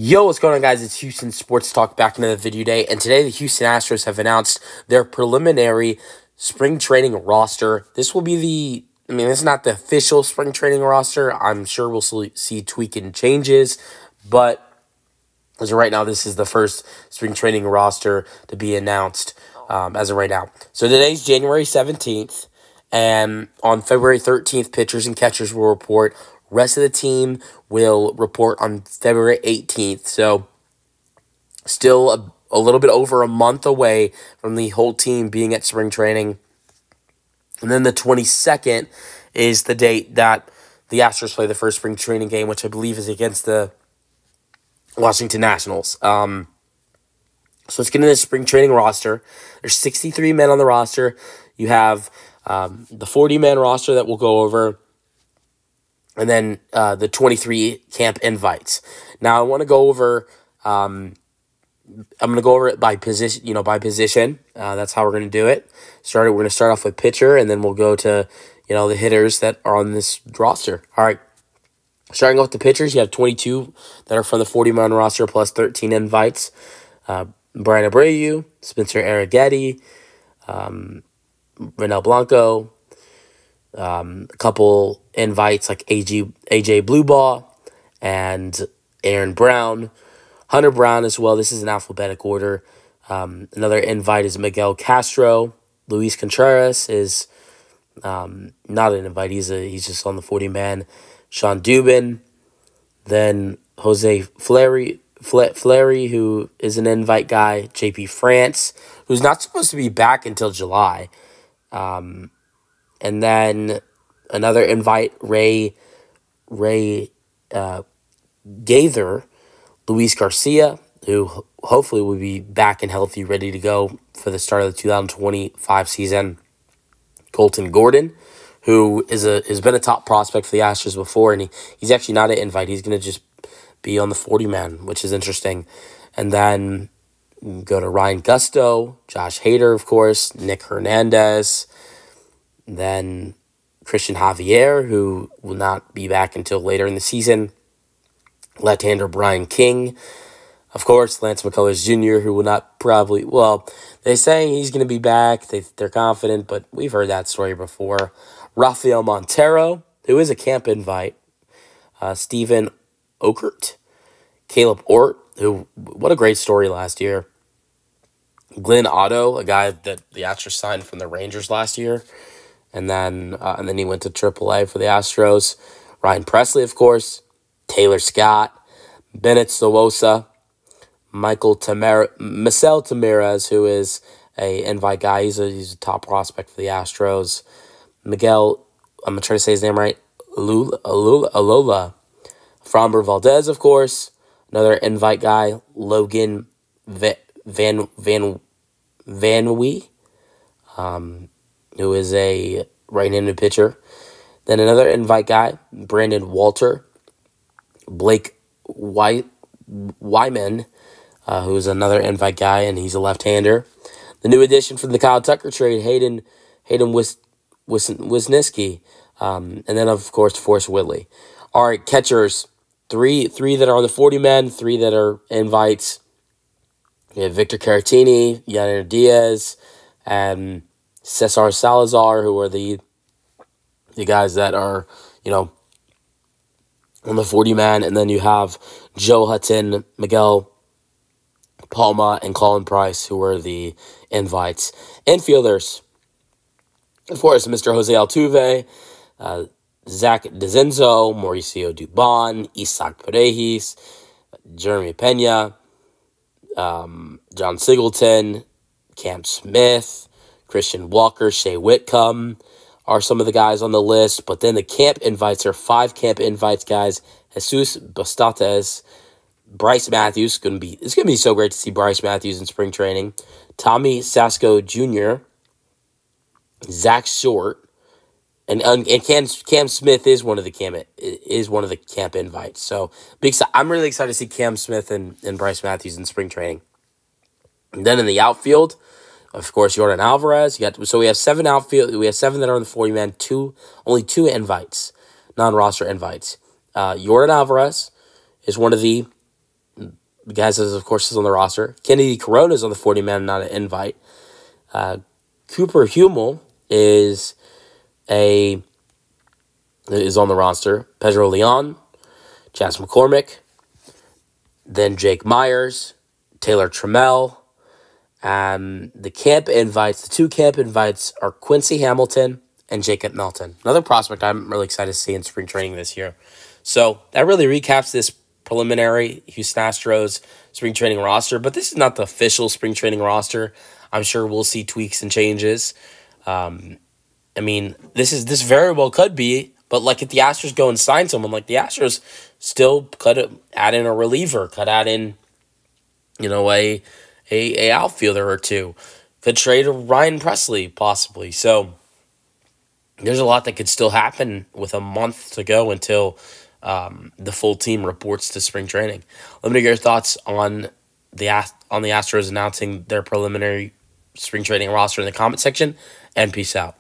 Yo, what's going on, guys? It's Houston Sports Talk back another video day, and today the Houston Astros have announced their preliminary spring training roster. This will be this is not the official spring training roster. I'm sure we'll see tweaking changes, but as of right now, this is the first spring training roster to be announced as of right now. So today's January 17th, and on February 13th, pitchers and catchers will report. Rest of the team will report on February 18th. So still a little bit over a month away from the whole team being at spring training. And then the 22nd is the date that the Astros play the first spring training game, which I believe is against the Washington Nationals. So let's get into the spring training roster. There's 63 men on the roster. You have the 40-man roster that we'll go over, and then the 23 camp invites. Now I want to go over. I'm going to go over it by position. That's how we're going to do it. We're going to start off with pitcher, and then we'll go to the hitters that are on this roster. All right. Starting off with the pitchers, you have 22 that are from the 40-man roster plus 13 invites. Brian Abreu, Spencer Arrighetti, Renel Blanco. A couple invites like AJ Bluebaugh and Aaron Brown. Hunter Brown as well. This is an alphabetic order. Another invite is Miguel Castro. Luis Contreras is not an invite. He's just on the 40-man. Sean Dubin. Then Jose Fleury, who is an invite guy. JP France, who's not supposed to be back until July. And then another invite, Ray Gaither, Luis Garcia, who hopefully will be back and healthy, ready to go for the start of the 2025 season. Colton Gordon, who has been a top prospect for the Astros before, and he's actually not an invite. He's going to just be on the 40-man, which is interesting. And then go to Ryan Gusto, Josh Hader, of course, Nick Hernandez. Then Christian Javier, who will not be back until later in the season. Left-hander Brian King. Of course, Lance McCullers Jr., who will not probably... Well, they're saying he's going to be back. They're confident, but we've heard that story before. Rafael Montero, who is a camp invite. Steven Okert. Caleb Ort, who... What a great story last year. Glenn Otto, a guy that the Astros signed from the Rangers last year. And then he went to AAA for the Astros. Ryan Presley, of course. Taylor Scott. Bennett Sowosa. Marcel Tamirez, who is a invite guy. He's a top prospect for the Astros. Miguel, I'm going to try to say his name right. Alola. Framber Valdez, of course. Another invite guy. Logan Van Wee. Who is a right-handed pitcher. Then another invite guy, Brandon Walter. Blake Wyman, who is another invite guy, and he's a left-hander. The new addition from the Kyle Tucker trade, Hayden Wisniewski. And then, of course, Forrest Whitley. All right, catchers, three that are on the 40-men, 3 that are invites. You have Victor Caratini, Yanir Diaz, and Cesar Salazar, who are the guys that are, on the 40-man. And then you have Joe Hutton, Miguel Palma, and Colin Price, who are the invites. Infielders, of course, Mr. Jose Altuve, Zach DeZenzo, Mauricio Dubon, Isaac Paredes, Jeremy Pena, John Singleton, Cam Smith, Christian Walker, Shea Whitcomb are some of the guys on the list. But then the camp invites are 5 camp invites, guys. Jesus Bastates, Bryce Matthews. It's going to be so great to see Bryce Matthews in spring training. Tommy Sasko Jr., Zach Short, and Cam Smith is one of the camp invites. So I'm really excited to see Cam Smith and Bryce Matthews in spring training. And then in the outfield, of course, Jordan Alvarez. So we have 7 outfield. We have 7 that are on the 40-man. Only 2 invites, non-roster invites. Jordan Alvarez is one of the Guys, of course, is on the roster. Kennedy Corona is on the 40-man, not an invite. Cooper Hummel is on the roster. Pedro Leon, Chas McCormick, then Jake Myers, Taylor Trammell. The two camp invites are Quincy Hamilton and Jacob Melton. Another prospect I'm really excited to see in spring training this year. So that really recaps this preliminary Houston Astros spring training roster. But this is not the official spring training roster. I'm sure we'll see tweaks and changes. This very well could be, but like if the Astros go and sign someone, like the Astros still could add in a reliever, could add in, a outfielder or two, could trade a Ryan Presley possibly. So there's a lot that could still happen with a month to go until the full team reports to spring training. Let me know your thoughts on the Astros announcing their preliminary spring training roster in the comment section, and peace out.